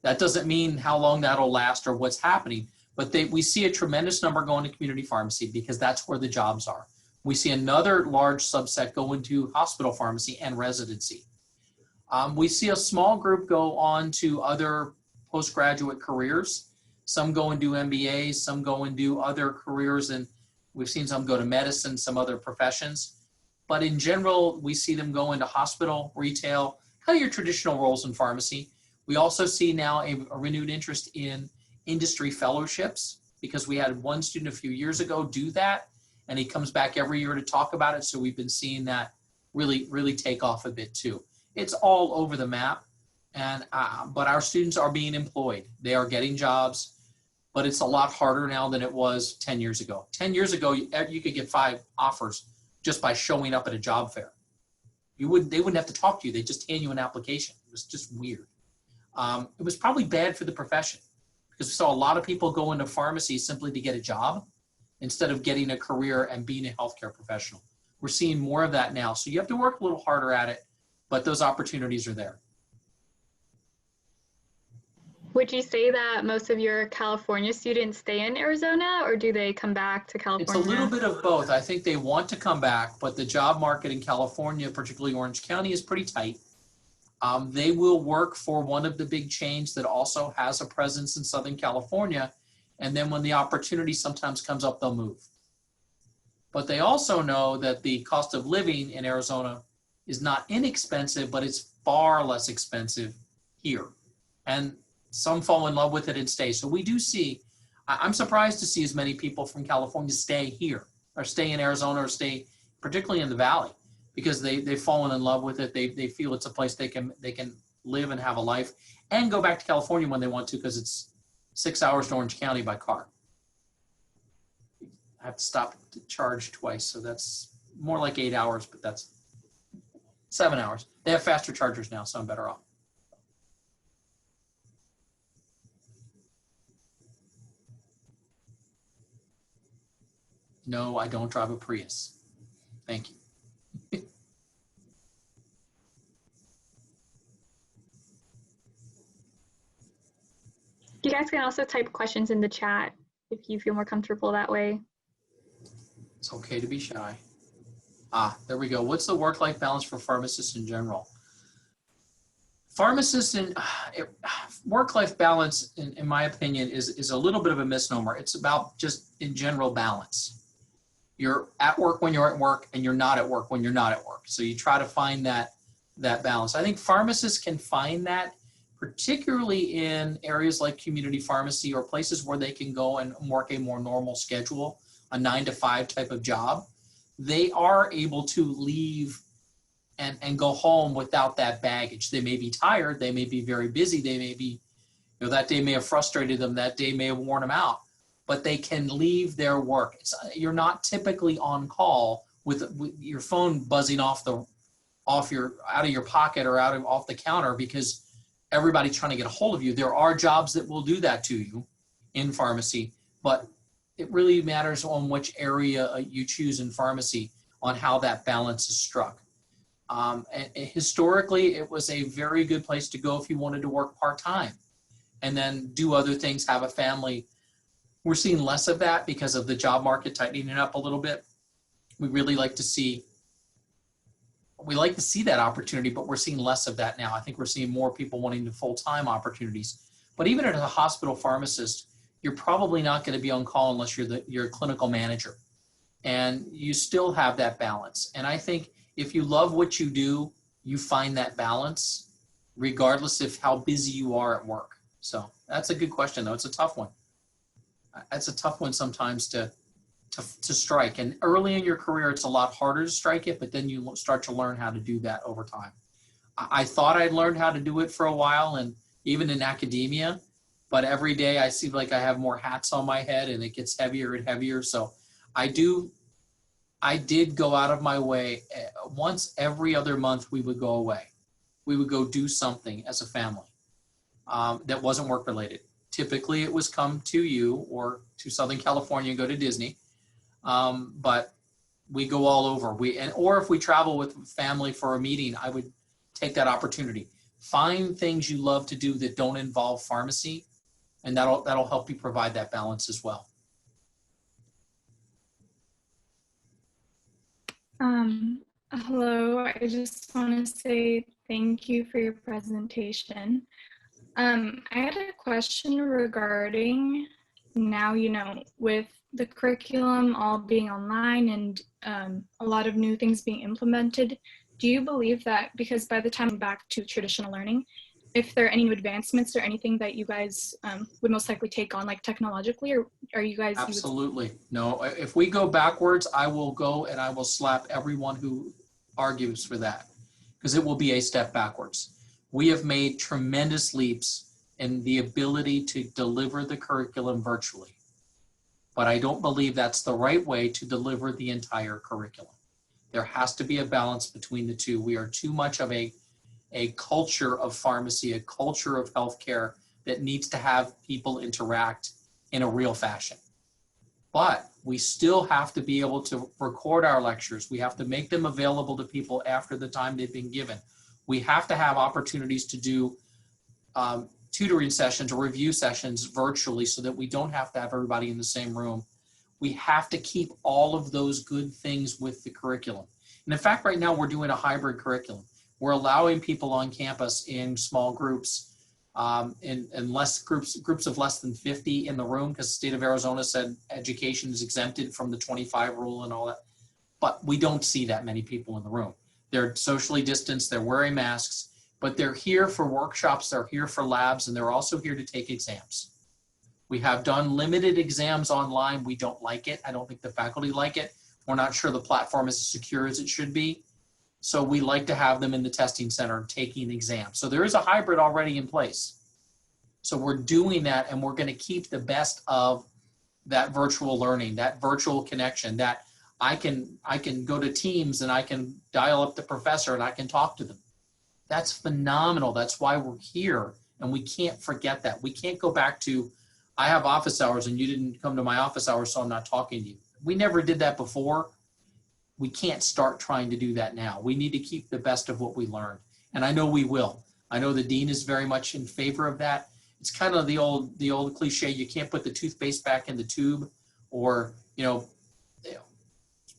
S5: That doesn't mean how long that'll last or what's happening, but we see a tremendous number going to community pharmacy because that's where the jobs are. We see another large subset go into hospital pharmacy and residency. We see a small group go on to other postgraduate careers. Some go and do MBAs, some go and do other careers, and we've seen some go to medicine, some other professions. But in general, we see them go into hospital, retail, kind of your traditional roles in pharmacy. We also see now a renewed interest in industry fellowships because we had one student a few years ago do that, and he comes back every year to talk about it. So we've been seeing that really take off a bit too. It's all over the map, and but our students are being employed. They are getting jobs, but it's a lot harder now than it was 10 years ago. 10 years ago, you could get 5 offers just by showing up at a job fair. They wouldn't have to talk to you. They just hand you an application. It was just weird. It was probably bad for the profession because we saw a lot of people go into pharmacy simply to get a job instead of getting a career and being a healthcare professional. We're seeing more of that now. So you have to work a little harder at it, but those opportunities are there.
S1: Would you say that most of your California students stay in Arizona, or do they come back to California?
S5: It's a little bit of both. I think they want to come back, but the job market in California, particularly Orange County, is pretty tight. They will work for one of the big chains that also has a presence in Southern California, and then when the opportunity sometimes comes up, they'll move. But they also know that the cost of living in Arizona is not inexpensive, but it's far less expensive here. And some fall in love with it and stay. So we do see, I'm surprised to see as many people from California stay here or stay in Arizona or stay particularly in the Valley because they've fallen in love with it. They feel it's a place they can live and have a life and go back to California when they want to because it's 6 hours to Orange County by car. I have to stop to charge twice, so that's more like 8 hours, but that's 7 hours. They have faster chargers now, so I'm better off. No, I don't drive a Prius. Thank you.
S1: You guys can also type questions in the chat if you feel more comfortable that way.
S5: It's okay to be shy. There we go. What's the work-life balance for pharmacists in general? Pharmacists and work-life balance, in my opinion, is a little bit of a misnomer. It's about just in general balance. You're at work when you're at work, and you're not at work when you're not at work. So you try to find that balance. I think pharmacists can find that, particularly in areas like community pharmacy or places where they can go and work a more normal schedule, a 9-to-5 type of job. They are able to leave and go home without that baggage. They may be tired, they may be very busy, they may be, that day may have frustrated them, that day may have worn them out, but they can leave their work. You're not typically on call with your phone buzzing out of your pocket or off the counter because everybody's trying to get a hold of you. There are jobs that will do that to you in pharmacy, but it really matters on which area you choose in pharmacy on how that balance is struck. And historically, it was a very good place to go if you wanted to work part-time and then do other things, have a family. We're seeing less of that because of the job market tightening it up a little bit. We really like to see that opportunity, but we're seeing less of that now. I think we're seeing more people wanting the full-time opportunities. But even as a hospital pharmacist, you're probably not going to be on call unless you're a clinical manager. And you still have that balance. And I think if you love what you do, you find that balance regardless of how busy you are at work. So that's a good question, though. It's a tough one. It's a tough one sometimes to strike. And early in your career, it's a lot harder to strike it, but then you start to learn how to do that over time. I thought I'd learned how to do it for a while, and even in academia, but every day I seem like I have more hats on my head and it gets heavier and heavier. So I did go out of my way. Once every other month we would go away. we would go do something as a family that wasn't work related. Typically, it was come to you or to Southern California and go to Disney, but we go all over. Or if we travel with family for a meeting, I would take that opportunity. Find things you love to do that don't involve pharmacy, and that'll help you provide that balance as well.
S6: Hello, I just want to say thank you for your presentation. I had a question regarding now, with the curriculum all being online and a lot of new things being implemented, do you believe that, because by the time back to traditional learning, if there are any advancements or anything that you guys would most likely take on, like technologically, or are you guys?
S5: Absolutely. No, if we go backwards, I will go and I will slap everyone who argues for that, because it will be a step backwards. We have made tremendous leaps in the ability to deliver the curriculum virtually, but I don't believe that's the right way to deliver the entire curriculum. There has to be a balance between the two. We are too much of a culture of pharmacy, a culture of healthcare that needs to have people interact in a real fashion. But we still have to be able to record our lectures. We have to make them available to people after the time they've been given. We have to have opportunities to do tutoring sessions or review sessions virtually so that we don't have to have everybody in the same room. We have to keep all of those good things with the curriculum. And in fact, right now we're doing a hybrid curriculum. We're allowing people on campus in small groups, in less groups of less than 50 in the room, because the state of Arizona said education is exempted from the 25 rule and all that. But we don't see that many people in the room. They're socially distanced, they're wearing masks, but they're here for workshops, they're here for labs, and they're also here to take exams. We have done limited exams online. We don't like it. I don't think the faculty like it. We're not sure the platform is as secure as it should be. So we like to have them in the testing center taking exams. So there is a hybrid already in place. So we're doing that, and we're going to keep the best of that virtual learning, that virtual connection, that I can go to Teams and I can dial up the professor and I can talk to them. That's phenomenal. That's why we're here, and we can't forget that. We can't go back to, I have office hours and you didn't come to my office hours, so I'm not talking to you. We never did that before. We can't start trying to do that now. We need to keep the best of what we learned. And I know we will. I know the dean is very much in favor of that. It's kind of the old cliche, you can't put the toothpaste back in the tube, or,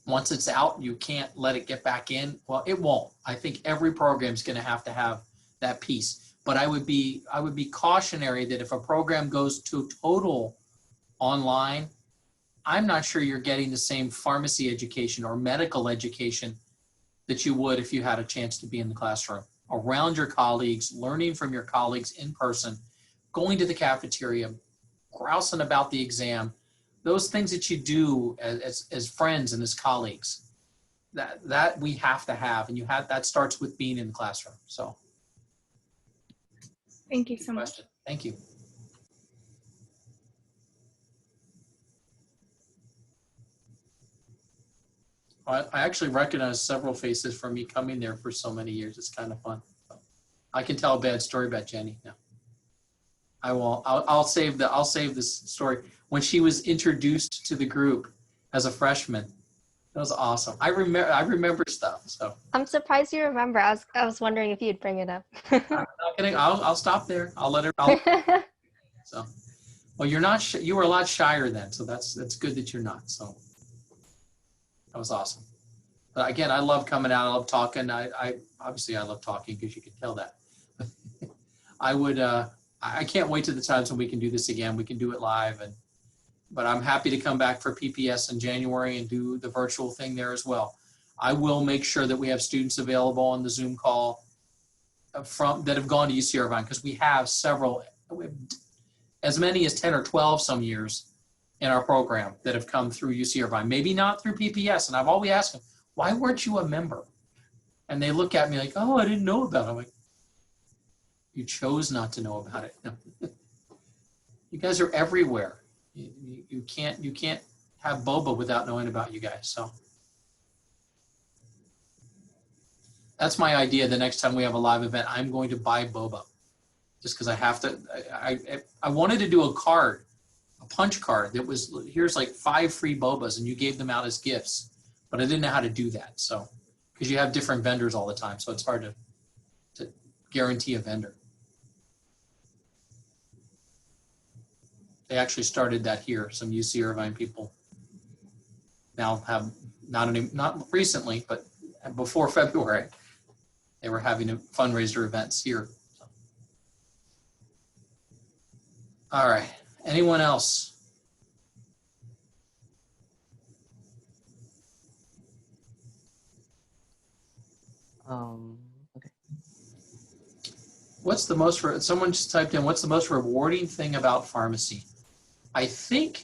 S5: once it's out, you can't let it get back in. Well, it won't. I think every program is going to have that piece. But I would be cautionary that if a program goes to total online, I'm not sure you're getting the same pharmacy education or medical education that you would if you had a chance to be in the classroom, around your colleagues, learning from your colleagues in person, going to the cafeteria, grousing about the exam, those things that you do as friends and as colleagues, that we have to have, and that starts with being in the classroom. So
S6: thank you so much.
S5: Thank you. I actually recognize several faces from me coming there for so many years. It's kind of fun. I can tell a bad story about Jenny now. I won't. I'll save this story. When she was introduced to the group as a freshman, that was awesome. I remember stuff. So
S2: I'm surprised you remember. I was wondering if you'd bring it up.
S5: I'm not kidding. I'll stop there. I'll let her. So, well, you're not. You were a lot shyer then, so that's good that you're not. So. That was awesome. But again, I love coming out. I love talking. I obviously love talking, because you can tell that. I can't wait to the times when we can do this again. We can do it live, but I'm happy to come back for PPS in January and do the virtual thing there as well. I will make sure that we have students available on the Zoom call that have gone to UC Irvine, because we have several, as many as 10 or 12 some years in our program that have come through UC Irvine, maybe not through PPS. And I've always asked them, why weren't you a member? And they look at me like, oh, I didn't know about it. I'm like, you chose not to know about it. You guys are everywhere. You can't have boba without knowing about you guys. So That's my idea. The next time we have a live event, I'm going to buy boba, just because I have to. I wanted to do a card, a punch card that was, here's like 5 free bobas, and you gave them out as gifts, but I didn't know how to do that. So, because you have different vendors all the time, so it's hard to guarantee a vendor. They actually started that here. Some UC Irvine people now have, not recently, but before February, they were having a fundraiser events here. So. All right, anyone else?
S3: Okay.
S5: What's the most, someone just typed in, what's the most rewarding thing about pharmacy? I think,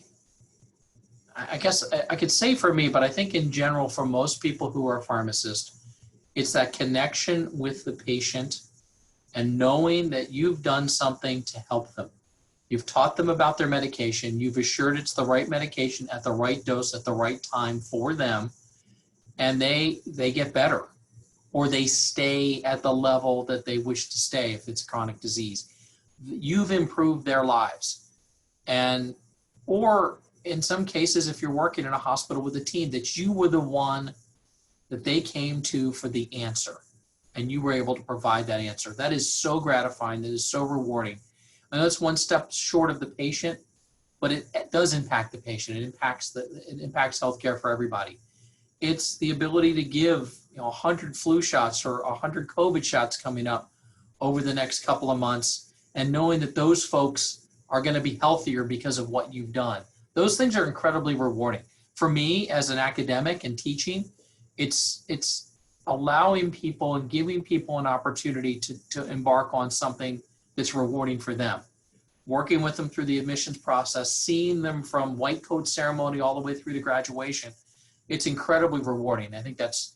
S5: I guess I could say for me, but I think in general for most people who are pharmacists, it's that connection with the patient and knowing that you've done something to help them. You've taught them about their medication. You've assured it's the right medication at the right dose at the right time for them, and they get better, or they stay at the level that they wish to stay if it's a chronic disease. You've improved their lives. And, or in some cases, if you're working in a hospital with a team, that you were the one that they came to for the answer, and you were able to provide that answer. That is so gratifying. That is so rewarding. And that's one step short of the patient, but it does impact the patient. It impacts healthcare for everybody. It's the ability to give 100 flu shots or 100 COVID shots coming up over the next couple of months, and knowing that those folks are going to be healthier because of what you've done. Those things are incredibly rewarding. For me, as an academic and teaching, it's allowing people and giving people an opportunity to embark on something that's rewarding for them. Working with them through the admissions process, seeing them from white coat ceremony all the way through to graduation, it's incredibly rewarding. I think that's,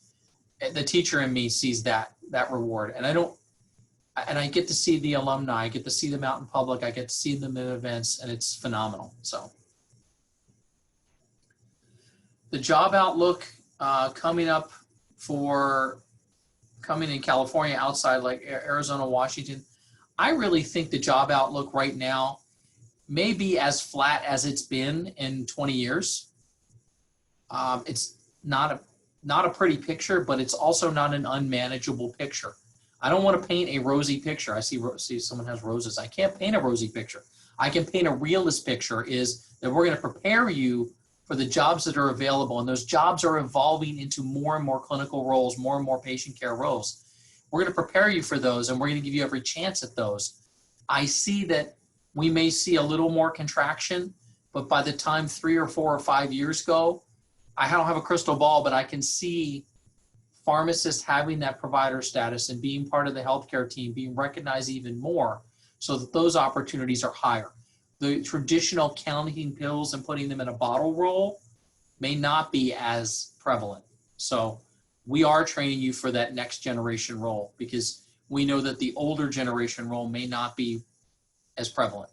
S5: the teacher in me sees that reward. And I get to see the alumni, I get to see them out in public, I get to see them in events, and it's phenomenal. So the job outlook coming up coming in California, outside like Arizona, Washington, I really think the job outlook right now may be as flat as it's been in 20 years. It's not a pretty picture, but it's also not an unmanageable picture. I don't want to paint a rosy picture. I see someone has roses. I can't paint a rosy picture. I can paint a realist picture, is that we're going to prepare you for the jobs that are available, and those jobs are evolving into more and more clinical roles, more and more patient care roles. We're going to prepare you for those, and we're going to give you every chance at those. I see that we may see a little more contraction, but by the time 3 or 4 or 5 years go, I don't have a crystal ball, but I can see pharmacists having that provider status and being part of the healthcare team, being recognized even more, so that those opportunities are higher. The traditional counting pills and putting them in a bottle roll may not be as prevalent. So we are training you for that next generation role, because we know that the older generation role may not be as prevalent.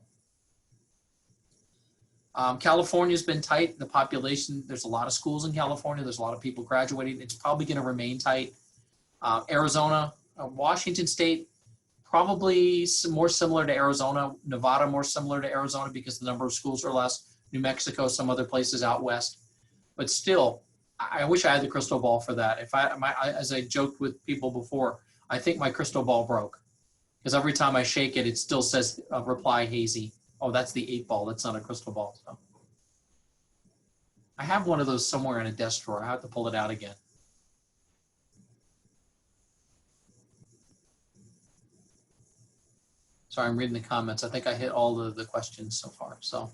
S5: California's been tight. The population, there's a lot of schools in California. There's a lot of people graduating. It's probably going to remain tight. Arizona, Washington State, probably more similar to Arizona. Nevada, more similar to Arizona because the number of schools are less. New Mexico, some other places out west. But still, I wish I had the crystal ball for that. As I joked with people before, I think my crystal ball broke, because every time I shake it, it still says reply hazy. Oh, that's the 8 ball. That's not a crystal ball. So I have one of those somewhere in a desk drawer. I have to pull it out again. Sorry, I'm reading the comments. I think I hit all the questions so far. So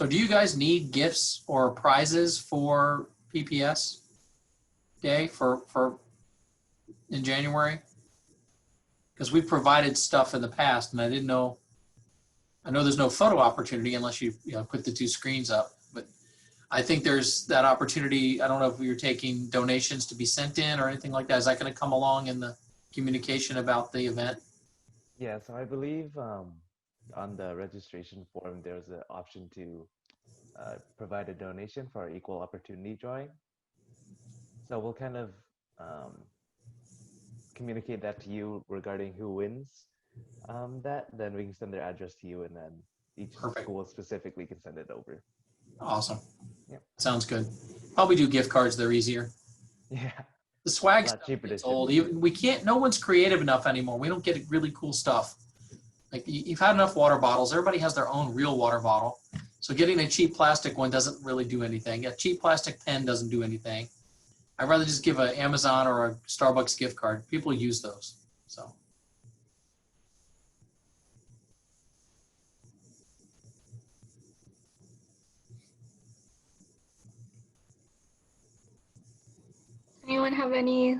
S5: do you guys need gifts or prizes for PPS Day in January? Because we've provided stuff in the past, and I know there's no photo opportunity unless you put the 2 screens up, but I think there's that opportunity. I don't know if you're taking donations to be sent in or anything like that. Is that going to come along in the communication about the event?
S7: Yeah, so I believe on the registration form, there's an option to provide a donation for our equal opportunity drawing. So we'll kind of communicate that to you regarding who wins that. Then we can send their address to you, and then each school specifically can send it over.
S5: Awesome.
S7: Yeah.
S5: Sounds good. Probably do gift cards. They're easier.
S7: Yeah.
S5: The swag
S7: stuff
S5: is old. We can't. No one's creative enough anymore. We don't get really cool stuff. Like you've had enough water bottles. Everybody has their own real water bottle. So getting a cheap plastic one doesn't really do anything. A cheap plastic pen doesn't do anything. I'd rather just give an Amazon or a Starbucks gift card. People use those. So.
S1: Anyone have any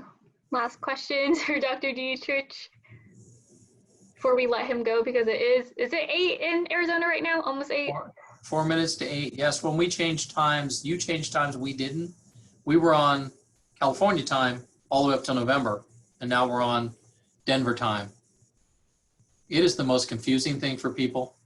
S1: last questions for Dr. Dietrich before we let him go? Because is it 8 in Arizona right now? Almost 8?
S5: 4 minutes to 8. Yes, when we changed times, you changed times, we didn't. We were on California time all the way up till November, and now we're on Denver time. It is the most confusing thing for people.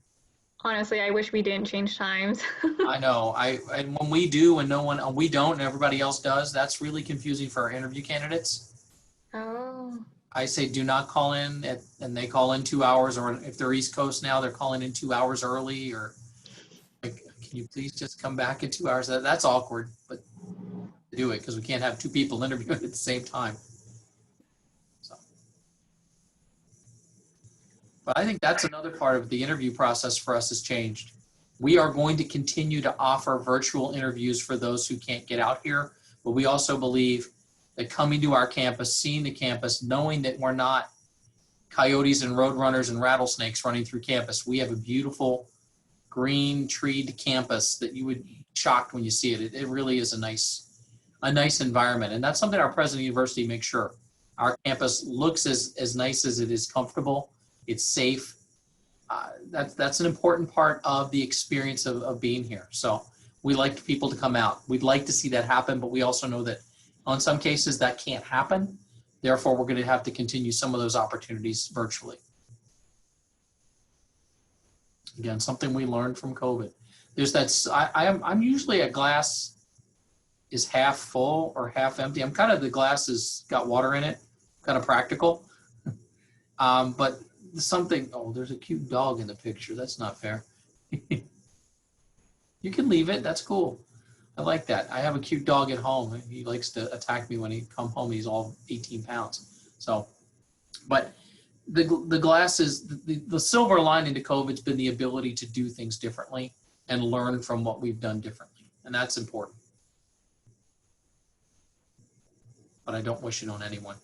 S1: Honestly, I wish we didn't change times.
S5: I know. And when we do and we don't and everybody else does, that's really confusing for our interview candidates.
S1: Oh.
S5: I say do not call in and they call in 2 hours, or if they're East Coast now, they're calling in 2 hours early, or like, can you please just come back in 2 hours? That's awkward, but do it because we can't have 2 people interviewing at the same time. So. But I think that's another part of the interview process for us has changed. We are going to continue to offer virtual interviews for those who can't get out here, but we also believe that coming to our campus, seeing the campus, knowing that we're not coyotes and roadrunners and rattlesnakes running through campus. We have a beautiful green treed campus that you would be shocked when you see it. It really is a nice environment. And that's something our president of the university makes sure. Our campus looks as nice as it is comfortable. It's safe. That's an important part of the experience of being here. So we like people to come out. We'd like to see that happen, but we also know that on some cases that can't happen. Therefore, we're going to have to continue some of those opportunities virtually. Again, something we learned from COVID. There's that. I'm usually a glass is half full or half empty. I'm kind of the glass has got water in it, kind of practical. But something. Oh, there's a cute dog in the picture. That's not fair. You can leave it. That's cool. I like that. I have a cute dog at home. He likes to attack me when he come home. He's all 18 pounds. So, but the glass is the silver lining to COVID's been the ability to do things differently and learn from what we've done differently. And that's important. But I don't wish it on anyone.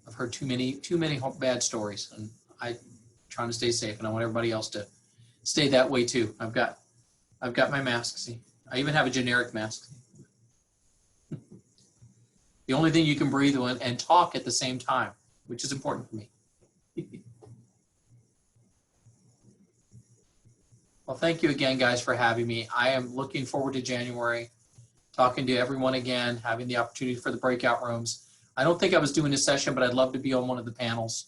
S5: I've heard too many bad stories, and I'm trying to stay safe, and I want everybody else to stay that way too. I've got my mask. See, I even have a generic mask. The only thing you can breathe on and talk at the same time, which is important for me. Well, thank you again, guys, for having me. I am looking forward to January, talking to everyone again, having the opportunity for the breakout rooms. I don't think I was doing a session, but I'd love to be on one of the panels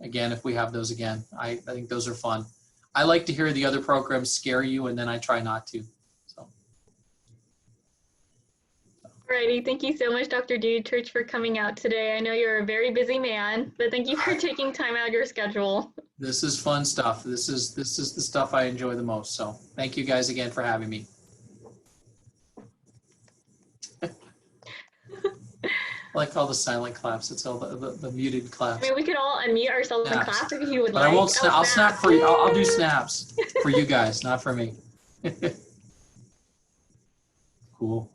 S5: again if we have those again. I think those are fun. I like to hear the other programs scare you, and then I try not to. So.
S1: Alrighty, thank you so much, Dr. Dietrich, for coming out today. I know you're a very busy man, but thank you for taking time out of your schedule.
S5: This is fun stuff. This is the stuff I enjoy the most. So thank you guys again for having me. I like all the silent claps. It's all the muted claps.
S1: I mean, we can all unmute ourselves and clap if you would
S5: but
S1: like.
S5: I won't. I'll snap for you. I'll do snaps for you guys, not for me. Cool.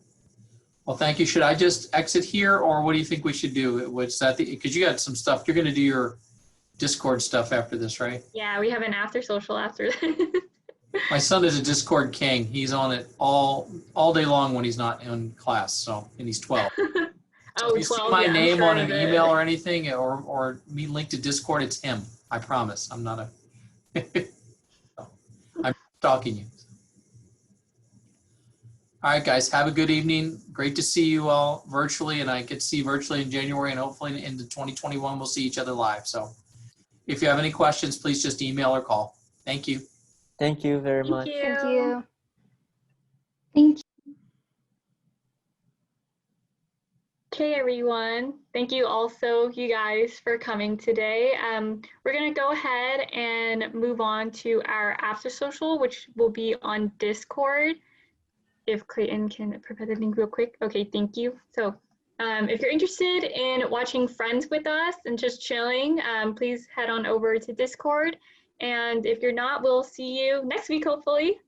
S5: Well, thank you. Should I just exit here, or what do you think we should do? What's that? Because you got some stuff. You're going to do your Discord stuff after this, right?
S1: Yeah, we have an after social after that.
S5: My son is a Discord king. He's on it all day long when he's not in class. So, and he's 12.
S1: Oh,
S5: if you
S1: 12,
S5: see my
S1: yeah,
S5: name
S1: sure
S5: on an email or anything, or me linked to Discord, it's him. I promise. I'm not a. I'm stalking you. All right, guys. Have a good evening. Great to see you all virtually, and I get to see you virtually in January, and hopefully into 2021 we'll see each other live. So, if you have any questions, please just email or call. Thank you.
S3: Thank you very
S1: Thank
S3: much.
S1: you.
S2: Thank you.
S4: Thank you.
S1: Okay, everyone. Thank you also, you guys, for coming today. We're going to go ahead and move on to our after social, which will be on Discord. If Clayton can prepare the link real quick. Okay, thank you. So if you're interested in watching Friends with us and just chilling, please head on over to Discord. And if you're not, we'll see you next week, hopefully.